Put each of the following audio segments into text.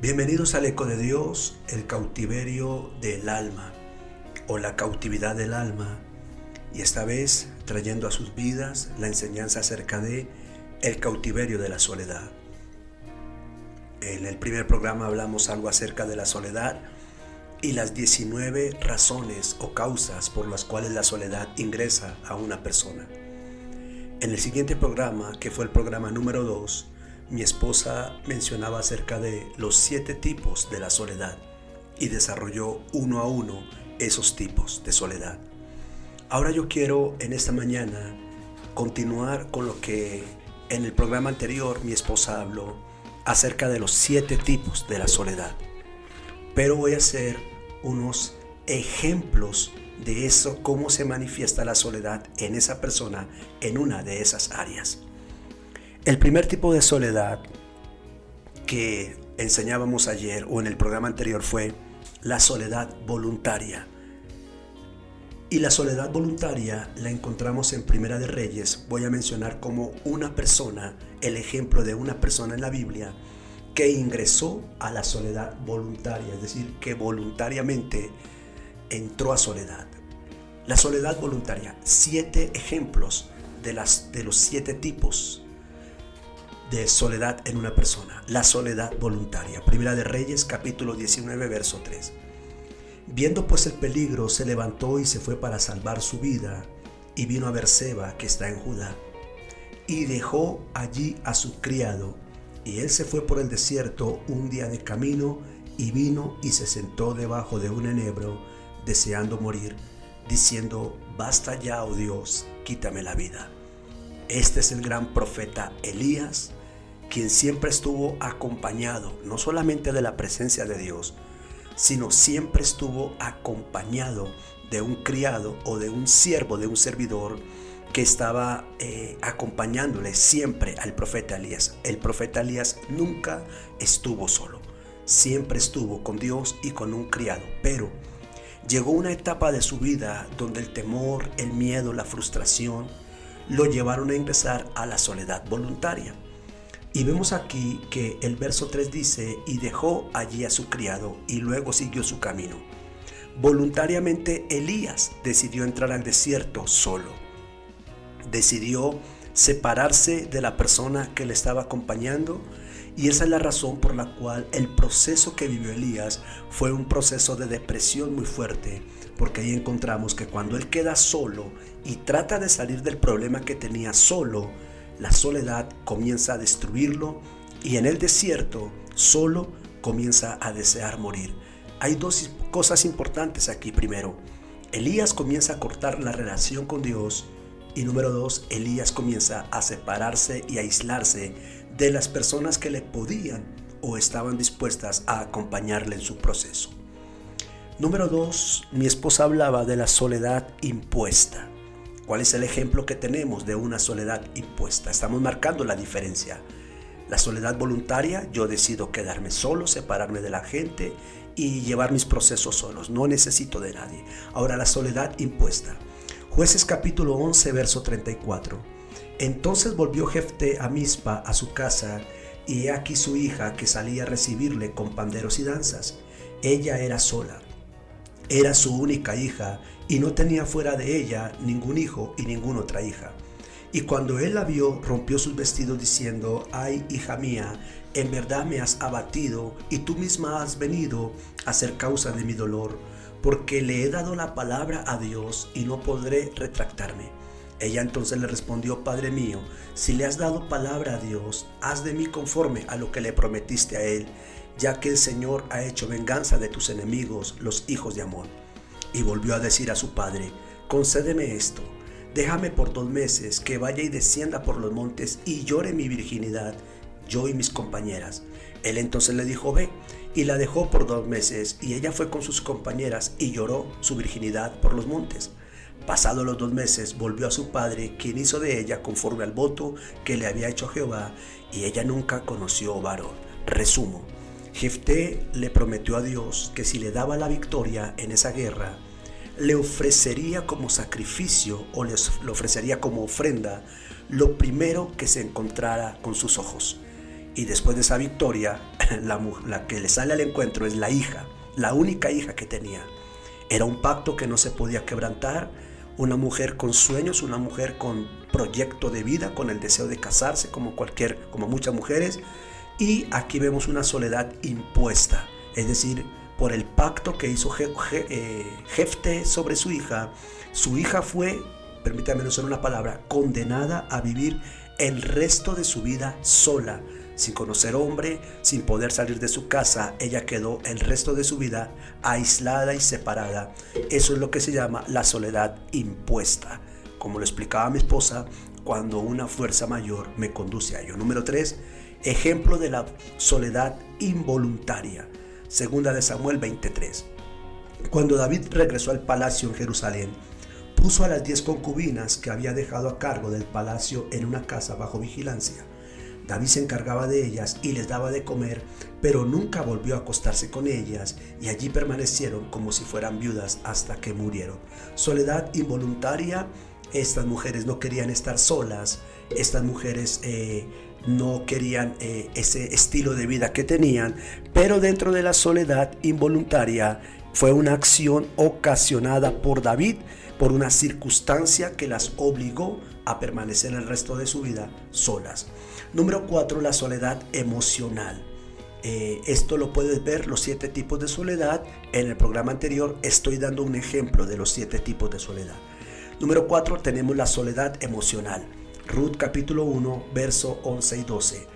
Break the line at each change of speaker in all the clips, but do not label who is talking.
Bienvenidos al Eco de Dios, el cautiverio del alma o la cautividad del alma, y esta vez trayendo a sus vidas la enseñanza acerca de el cautiverio de la soledad. En el primer programa hablamos algo acerca de la soledad y las 19 razones o causas por las cuales la soledad ingresa a una persona. En el siguiente programa, que fue el programa número 2, mi esposa mencionaba acerca de los 7 tipos de la soledad y desarrolló uno a uno esos tipos de soledad. Ahora yo quiero en esta mañana continuar con lo que en el programa anterior mi esposa habló acerca de los 7 tipos de la soledad. Pero voy a hacer unos ejemplos de eso, cómo se manifiesta la soledad en esa persona en una de esas áreas. El primer tipo de soledad que enseñábamos ayer o en el programa anterior fue la soledad voluntaria. Y la soledad voluntaria la encontramos en Primera de Reyes. Voy a mencionar como una persona, el ejemplo de una persona en la Biblia que ingresó a la soledad voluntaria, es decir, que voluntariamente entró a soledad. La soledad voluntaria, 7 ejemplos de los 7 tipos de soledad en una persona. La soledad voluntaria. Primera de Reyes, capítulo 19, verso 3. Viendo pues el peligro, se levantó y se fue para salvar su vida, y vino a Berseba, que está en Judá, y dejó allí a su criado, y él se fue por el desierto un día de camino, y vino y se sentó debajo de un enebro, deseando morir, diciendo: basta ya, oh Dios, quítame la vida. Este es el gran profeta Elías, quien siempre estuvo acompañado no solamente de la presencia de Dios, sino siempre estuvo acompañado de un criado o de un siervo, de un servidor que estaba acompañándole siempre al profeta Elías. El profeta Elías nunca estuvo solo, siempre estuvo con Dios y con un criado, pero llegó una etapa de su vida donde el temor, el miedo, la frustración lo llevaron a ingresar a la soledad voluntaria. Y vemos aquí que el verso 3 dice: y dejó allí a su criado y luego siguió su camino. Voluntariamente Elías decidió entrar al desierto solo. Decidió separarse de la persona que le estaba acompañando, y esa es la razón por la cual el proceso que vivió Elías fue un proceso de depresión muy fuerte, porque ahí encontramos que cuando él queda solo y trata de salir del problema que tenía solo, la soledad comienza a destruirlo, y en el desierto solo comienza a desear morir. Hay 2 cosas importantes aquí. Primero, Elías comienza a cortar la relación con Dios, y número 2, Elías comienza a separarse y a aislarse de las personas que le podían o estaban dispuestas a acompañarle en su proceso. Número 2, mi esposa hablaba de la soledad impuesta. ¿Cuál es el ejemplo que tenemos de una soledad impuesta? Estamos marcando la diferencia. La soledad voluntaria, yo decido quedarme solo, separarme de la gente y llevar mis procesos solos. No necesito de nadie. Ahora, la soledad impuesta. Jueces capítulo 11, verso 34. Entonces volvió Jefté a Mizpa, a su casa, y he aquí su hija que salía a recibirle con panderos y danzas. Ella era sola. Era su única hija, y no tenía fuera de ella ningún hijo y ninguna otra hija. Y cuando él la vio, rompió sus vestidos diciendo: ay, hija mía, en verdad me has abatido, y tú misma has venido a ser causa de mi dolor, porque le he dado la palabra a Dios y no podré retractarme. Ella entonces le respondió: Padre mío, si le has dado palabra a Dios, haz de mí conforme a lo que le prometiste a él, ya que el Señor ha hecho venganza de tus enemigos, los hijos de Amón. Y volvió a decir a su padre: concédeme esto, déjame por 2 meses que vaya y descienda por los montes y llore mi virginidad, yo y mis compañeras. Él entonces le dijo: ve. Y la dejó por 2 meses, y ella fue con sus compañeras y lloró su virginidad por los montes. Pasados los 2 meses, volvió a su padre, quien hizo de ella conforme al voto que le había hecho Jehová, y ella nunca conoció varón. Resumo: Jefté le prometió a Dios que si le daba la victoria en esa guerra, le ofrecería como sacrificio o le ofrecería como ofrenda lo primero que se encontrara con sus ojos. Y después de esa victoria, la que le sale al encuentro es la hija, la única hija que tenía. Era un pacto que no se podía quebrantar, una mujer con sueños, una mujer con proyecto de vida, con el deseo de casarse como muchas mujeres. Y aquí vemos una soledad impuesta, es decir, por el pacto que hizo Jefté sobre su hija fue, permítanme usar una palabra, condenada a vivir el resto de su vida sola, sin conocer hombre, sin poder salir de su casa. Ella quedó el resto de su vida aislada y separada. Eso es lo que se llama la soledad impuesta, como lo explicaba mi esposa, cuando una fuerza mayor me conduce a ello. Número 3, ejemplo de la soledad involuntaria. Segunda de Samuel 23. Cuando David regresó al palacio en Jerusalén, puso a las 10 concubinas que había dejado a cargo del palacio en una casa bajo vigilancia. David se encargaba de ellas y les daba de comer, pero nunca volvió a acostarse con ellas, y allí permanecieron como si fueran viudas hasta que murieron. Soledad involuntaria. Estas mujeres no querían estar solas, estas mujeres no querían ese estilo de vida que tenían, pero dentro de la soledad involuntaria fue una acción ocasionada por David, por una circunstancia que las obligó a permanecer el resto de su vida solas. Número 4, la soledad emocional. Esto lo puedes ver, los 7 tipos de soledad. En el programa anterior estoy dando un ejemplo de los 7 tipos de soledad. Número 4, tenemos la soledad emocional. Ruth capítulo 1, verso 11 y 12.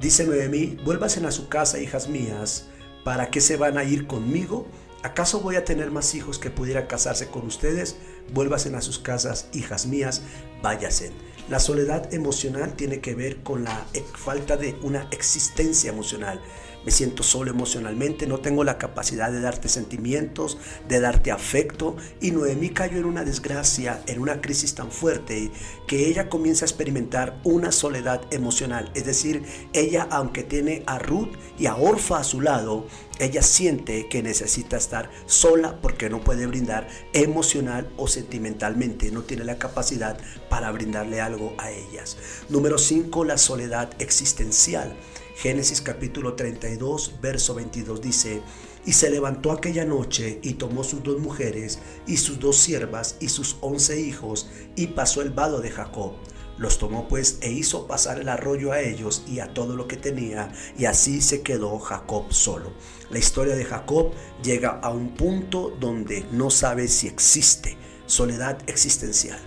Dice Noemí: vuélvasen a su casa, hijas mías. ¿Para qué se van a ir conmigo? ¿Acaso voy a tener más hijos que pudieran casarse con ustedes? Vuélvasen a sus casas, hijas mías, váyasen. La soledad emocional tiene que ver con la falta de una existencia emocional. Me siento solo emocionalmente, no tengo la capacidad de darte sentimientos, de darte afecto. Y Noemí cayó en una desgracia, en una crisis tan fuerte, que ella comienza a experimentar una soledad emocional. Es decir, ella, aunque tiene a Ruth y a Orfa a su lado, ella siente que necesita estar sola porque no puede brindar emocional o sentimentalmente. No tiene la capacidad para brindarle algo a ellas. Número 5, la soledad existencial. Génesis capítulo 32, verso 22 dice: y se levantó aquella noche y tomó sus 2 mujeres y sus 2 siervas y sus 11 hijos y pasó el vado de Jacob. Los tomó pues e hizo pasar el arroyo a ellos y a todo lo que tenía, y así se quedó Jacob solo. La historia de Jacob llega a un punto donde no sabe si existe. Soledad existencial.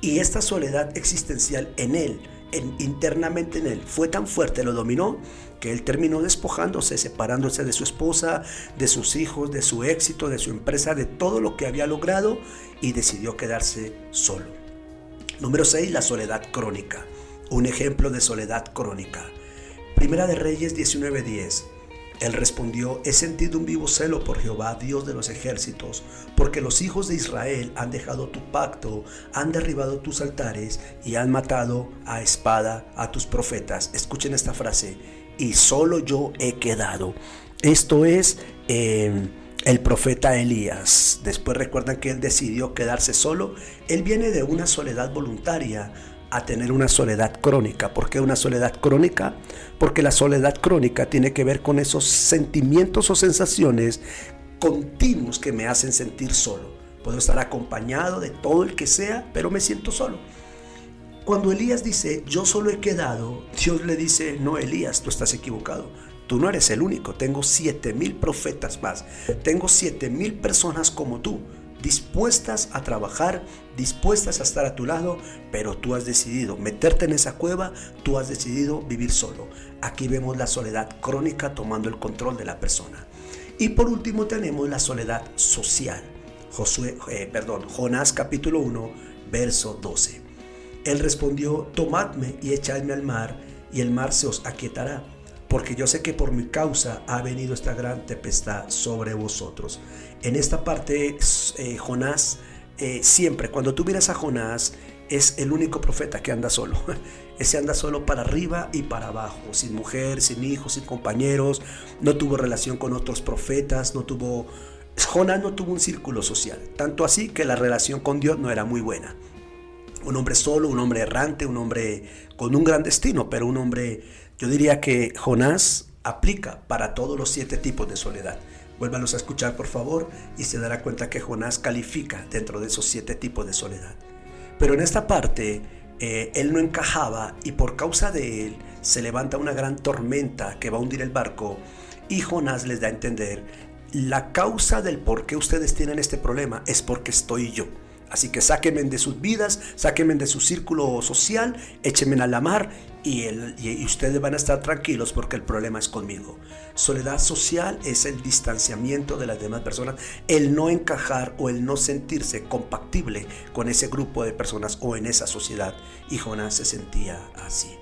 Y esta soledad existencial en él, internamente en él, fue tan fuerte, lo dominó, que él terminó despojándose, separándose de su esposa, de sus hijos, de su éxito, de su empresa, de todo lo que había logrado, y decidió quedarse solo. Número 6, la soledad crónica. Un ejemplo de soledad crónica. Primera de Reyes 19:10. Él respondió: he sentido un vivo celo por Jehová, Dios de los ejércitos, porque los hijos de Israel han dejado tu pacto, han derribado tus altares y han matado a espada a tus profetas. Escuchen esta frase: y solo yo he quedado. Esto es el profeta Elías. Después recuerdan que él decidió quedarse solo. Él viene de una soledad voluntaria a tener una soledad crónica. ¿Por qué una soledad crónica? Porque la soledad crónica tiene que ver con esos sentimientos o sensaciones continuos que me hacen sentir solo. Puedo estar acompañado de todo el que sea, pero me siento solo. Cuando Elías dice: yo solo he quedado, Dios le dice: no, Elías, tú estás equivocado. Tú no eres el único, tengo 7,000 profetas más, tengo 7,000 personas como tú, dispuestas a trabajar, dispuestas a estar a tu lado, pero tú has decidido meterte en esa cueva, tú has decidido vivir solo. Aquí vemos la soledad crónica tomando el control de la persona. Y por último tenemos la soledad social. Jonás capítulo 1, verso 12. Él respondió: tomadme y echadme al mar, y el mar se os aquietará, porque yo sé que por mi causa ha venido esta gran tempestad sobre vosotros. En esta parte, Jonás, siempre, cuando tú miras a Jonás, es el único profeta que anda solo. Ese anda solo para arriba y para abajo, sin mujer, sin hijos, sin compañeros, no tuvo relación con otros profetas, Jonás no tuvo un círculo social, tanto así que la relación con Dios no era muy buena. Un hombre solo, un hombre errante, un hombre con un gran destino, pero un hombre Yo diría que Jonás aplica para todos los 7 tipos de soledad. Vuélvalos a escuchar, por favor, y se dará cuenta que Jonás califica dentro de esos 7 tipos de soledad. Pero en esta parte, él no encajaba, y por causa de él se levanta una gran tormenta que va a hundir el barco, y Jonás les da a entender: la causa del por qué ustedes tienen este problema es porque estoy yo. Así que sáquenme de sus vidas, sáquenme de su círculo social, échenme a la mar y ustedes van a estar tranquilos porque el problema es conmigo. Soledad social es el distanciamiento de las demás personas, el no encajar o el no sentirse compatible con ese grupo de personas o en esa sociedad. Y Jonás se sentía así.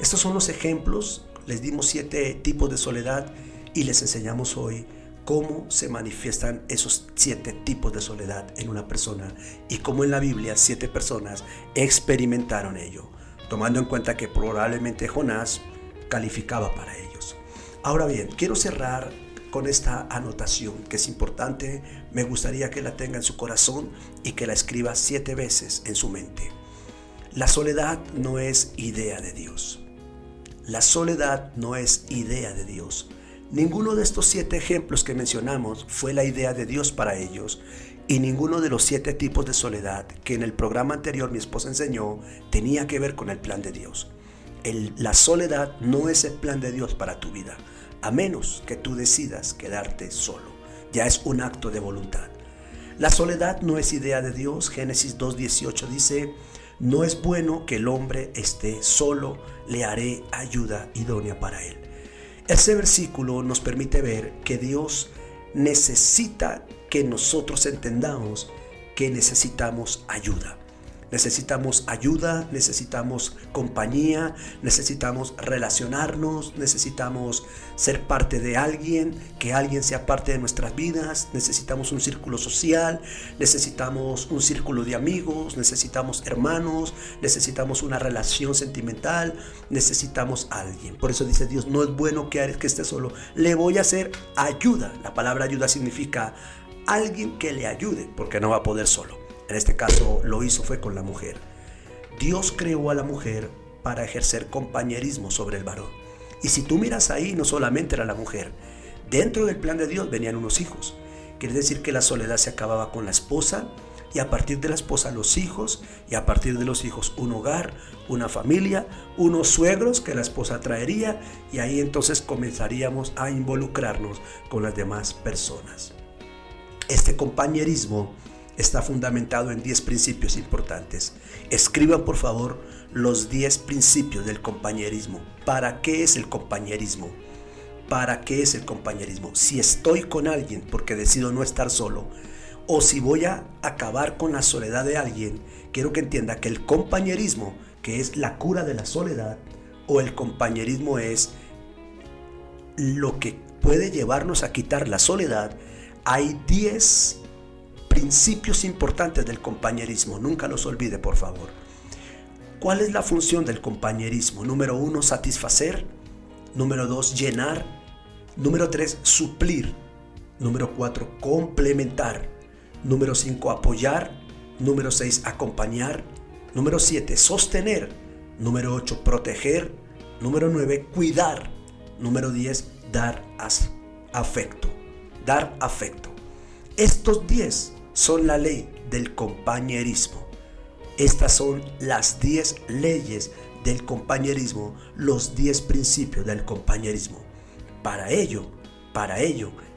Estos son los ejemplos. Les dimos 7 tipos de soledad y les enseñamos hoy cómo se manifiestan esos 7 tipos de soledad en una persona y cómo en la Biblia 7 personas experimentaron ello, tomando en cuenta que probablemente Jonás calificaba para ellos. Ahora bien, quiero cerrar con esta anotación que es importante. Me gustaría que la tenga en su corazón y que la escriba 7 veces en su mente. La soledad no es idea de Dios. La soledad no es idea de Dios. Ninguno de estos 7 ejemplos que mencionamos fue la idea de Dios para ellos, y ninguno de los 7 tipos de soledad que en el programa anterior mi esposa enseñó tenía que ver con el plan de Dios. La soledad no es el plan de Dios para tu vida, a menos que tú decidas quedarte solo. Ya es un acto de voluntad. La soledad no es idea de Dios. Génesis 2:18 dice: no es bueno que el hombre esté solo, le haré ayuda idónea para él. Ese versículo nos permite ver que Dios necesita que nosotros entendamos que necesitamos ayuda. Necesitamos ayuda, necesitamos compañía, necesitamos relacionarnos, necesitamos ser parte de alguien, que alguien sea parte de nuestras vidas, necesitamos un círculo social, necesitamos un círculo de amigos, necesitamos hermanos, necesitamos una relación sentimental, necesitamos a alguien. Por eso dice Dios: no es bueno que esté solo, le voy a hacer ayuda. La palabra ayuda significa alguien que le ayude, porque no va a poder solo. En este caso lo hizo fue con la mujer. Dios creó a la mujer para ejercer compañerismo sobre el varón. Y si tú miras ahí, no solamente era la mujer. Dentro del plan de Dios venían unos hijos. Quiere decir que la soledad se acababa con la esposa, y a partir de la esposa los hijos, y a partir de los hijos un hogar, una familia, unos suegros que la esposa traería, y ahí entonces comenzaríamos a involucrarnos con las demás personas. Este compañerismo está fundamentado en 10 principios importantes. Escriban por favor los 10 principios del compañerismo. ¿Para qué es el compañerismo? ¿Para qué es el compañerismo? Si estoy con alguien porque decido no estar solo, o si voy a acabar con la soledad de alguien, quiero que entienda que el compañerismo, que es la cura de la soledad, o el compañerismo es lo que puede llevarnos a quitar la soledad. Hay 10 principios importantes del compañerismo, nunca los olvide, por favor. ¿Cuál es la función del compañerismo? Número 1, satisfacer. Número 2, llenar. Número 3, suplir. Número 4, complementar. Número 5, apoyar. Número 6, acompañar. Número 7, sostener. Número 8, proteger. Número 9, cuidar. Número 10, dar afecto. Dar afecto. Estos 10 son la ley del compañerismo. Estas son las 10 leyes del compañerismo, los 10 principios del compañerismo. Para ello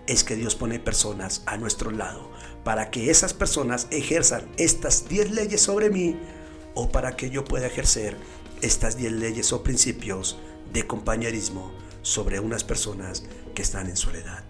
es que Dios pone personas a nuestro lado, para que esas personas ejerzan estas 10 leyes sobre mí, o para que yo pueda ejercer estas 10 leyes o principios de compañerismo sobre unas personas que están en soledad.